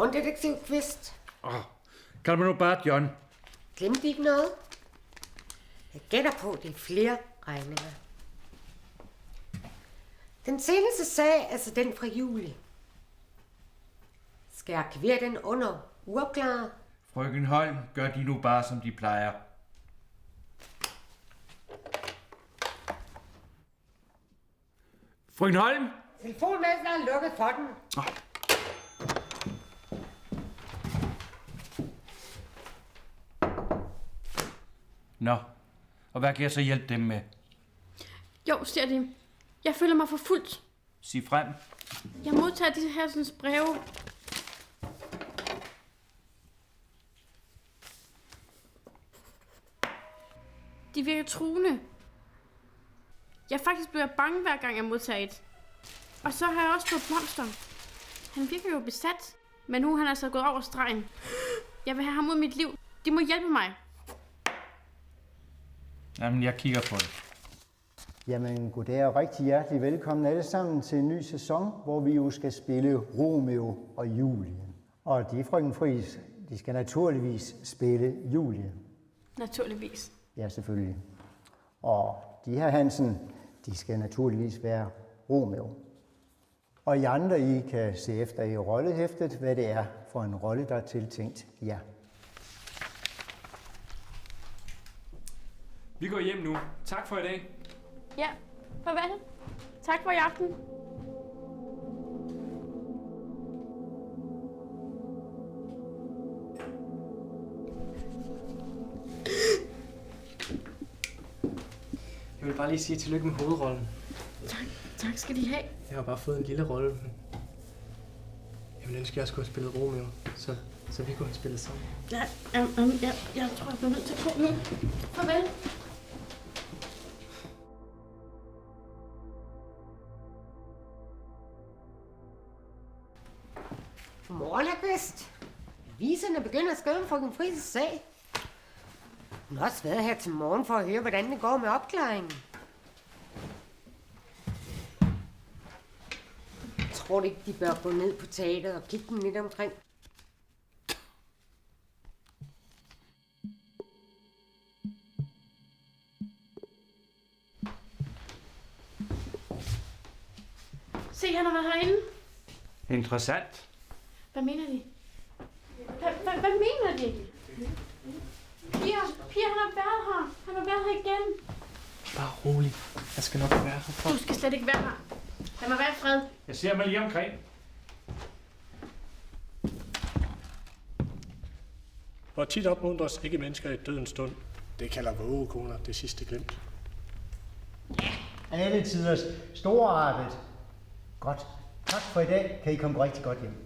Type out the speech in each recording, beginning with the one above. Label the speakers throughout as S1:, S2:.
S1: Godmorgen, detektiv Kvist.
S2: Kald mig nu bare John.
S1: Glemte ikke noget? Jeg gætter på, at det er flere regninger. Den seneste sag er altså den fra juli. Skal jeg arkivere den under uopklaret?
S2: Frøken Holm, gør de nu bare, som de plejer. Frøken Holm!
S1: Telefonvæsenet er lukket for den.
S2: Nå, og hvad kan jeg så hjælpe dem med?
S3: Jo, siger de. Jeg føler mig forfulgt.
S2: Sig frem.
S3: Jeg modtager disse her sådan breve. De virker truende. Jeg faktisk bliver bange, hver gang jeg modtager et. Og så har jeg også fået blomster. Han virker jo besat, men nu er han altså gået over stregen. Jeg vil have ham ud af mit liv. De må hjælpe mig.
S2: Jamen, jeg kigger på det.
S4: Jamen, goddag og rigtig hjertelig velkommen alle sammen til en ny sæson, hvor vi jo skal spille Romeo og Julie. Og de frøken Friis, de skal naturligvis spille Julie.
S3: Naturligvis.
S4: Ja, selvfølgelig. Og de her Hansen, de skal naturligvis være Romeo. Og I andre, I kan se efter i rollehæftet, hvad det er for en rolle, der er tiltænkt jer.
S5: Vi går hjem nu. Tak for i dag.
S3: Ja, farvel. Tak for i aften.
S5: Jeg vil bare lige sige tillykke med hovedrollen.
S3: Tak skal de have.
S5: Jeg har bare fået en lille rolle. Jeg ville ønske, at jeg skulle have spillet Romeo, så vi kunne have spillet sammen.
S3: Ja, jeg tror, jeg bliver nødt til at gå nu. Farvel.
S1: Godmorgen, hr. Kvist. Aviserne begynder at skrive om frøken Friis' sag. Hun har også været her til morgen for at høre, hvordan det går med opklaringen. Jeg tror ikke, de bør gå ned på teateret og kigge dem lidt omkring.
S3: Se, han har været herinde.
S2: Interessant.
S3: Hvad mener de? Hvad mener de? Pia, han har været her. Han har været her igen.
S5: Bare rolig. Jeg skal nok være her for.
S3: Du skal slet ikke være her. Lad mig være i fred.
S2: Jeg ser mig lige omkring.
S6: Hvor tit opmuntres ikke mennesker i dødens stund. Det kalder vågekoner det sidste glimt.
S4: Alle tiders storartet. Godt. Tak for i dag. Kan I komme rigtig godt hjem.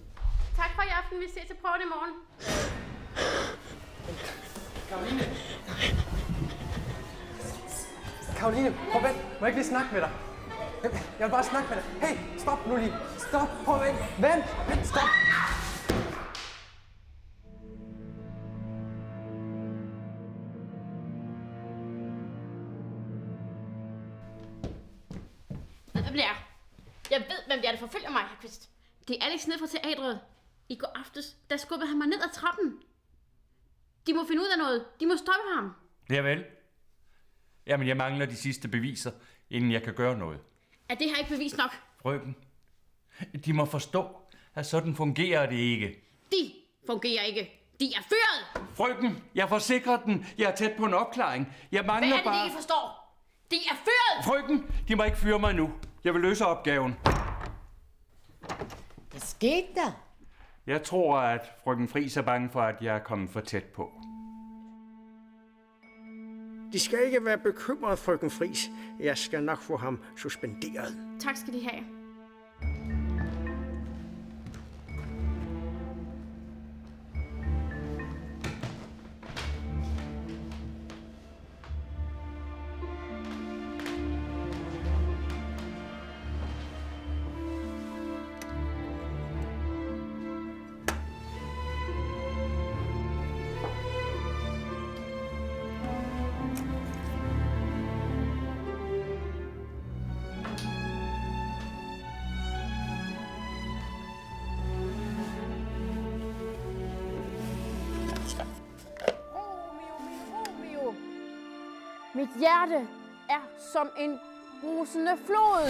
S3: Tak for i aften. Vi ses til prøven i morgen.
S5: Karoline, prøv vent. Må jeg ikke lige snakke med dig? Jeg vil bare snakke med dig. Hey, stop nu lige. Stop. Prøv vent. Vent. Stop.
S3: Hvad bliver jeg? Jeg ved, hvem det er, der forfølger mig, hr. Kvist. Det er Alex ned fra teatret. I går aftes, der skubbede han mig ned ad trappen. De må finde ud af noget. De må stoppe ham.
S2: Javel. Jamen, jeg mangler de sidste beviser, inden jeg kan gøre noget.
S3: Er det her ikke bevis nok?
S2: Frøken, de må forstå, at sådan fungerer det ikke.
S3: De fungerer ikke. De er fyret.
S2: Frøken, jeg forsikrer den. Jeg er tæt på en opklaring. Jeg mangler
S3: Hvad er det,
S2: bare...
S3: de ikke forstår? De er fyret.
S2: Frøken, de må ikke fyre mig nu. Jeg vil løse opgaven.
S1: Hvad skete der?
S2: Jeg tror, at frøken Friis er bange for, at jeg er kommet for tæt på.
S6: De skal ikke være bekymret, frøken Friis. Jeg skal nok få ham suspenderet.
S3: Tak skal de have. Mit hjerte er som en brusende flod.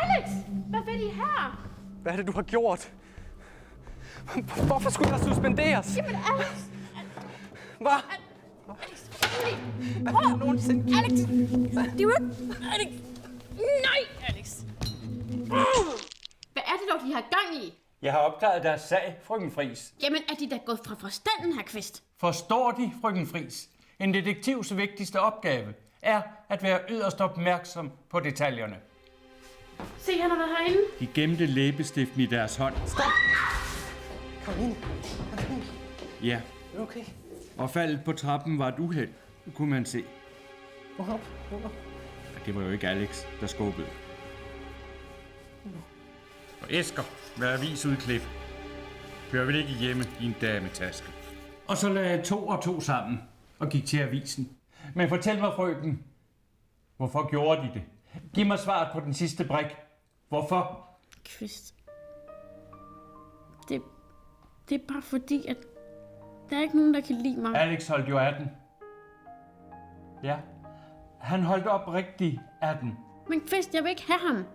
S3: Alex! Hvad vil I her?
S5: Hvad er det, du har gjort? Hvorfor skulle der suspenderes?
S3: Jamen, Alex!
S5: Hvad?
S3: Alex! Hvad har du nogensinde? Alex! Det er jo ikke... Alex! Nej, Alex! Hvad er det dog, de har gang i?
S2: Jeg har opklaret deres sag, frøken Friis.
S3: Jamen, er de da gået fra forstanden, her Kvist?
S2: Forstår de, frøken Friis? En detektivs vigtigste opgave er at være yderst opmærksom på detaljerne.
S3: Se, han har været herinde.
S2: De gemte læbestiften i deres hånd.
S5: Stop! Karoline! Karoline!
S2: Ja,
S5: Er du okay?
S2: og faldet på trappen var et uheld, kunne man se.
S5: Vågn op. Vågn op.
S2: Og det var jo ikke Alex, der skubbede. Og æsker med avisudklip hører vel ikke hjemme i en dametaske. Og så lagde jeg 2 og 2 sammen og gik til avisen. Men fortæl mig, frøken, hvorfor gjorde de det? Giv mig svaret på den sidste brik. Hvorfor?
S3: Kvist. Det er bare fordi, at der er ikke nogen, der kan lide mig.
S2: Alex holdt jo af den. Ja, han holdt op rigtig af den.
S3: Men Kvist, jeg vil ikke have ham.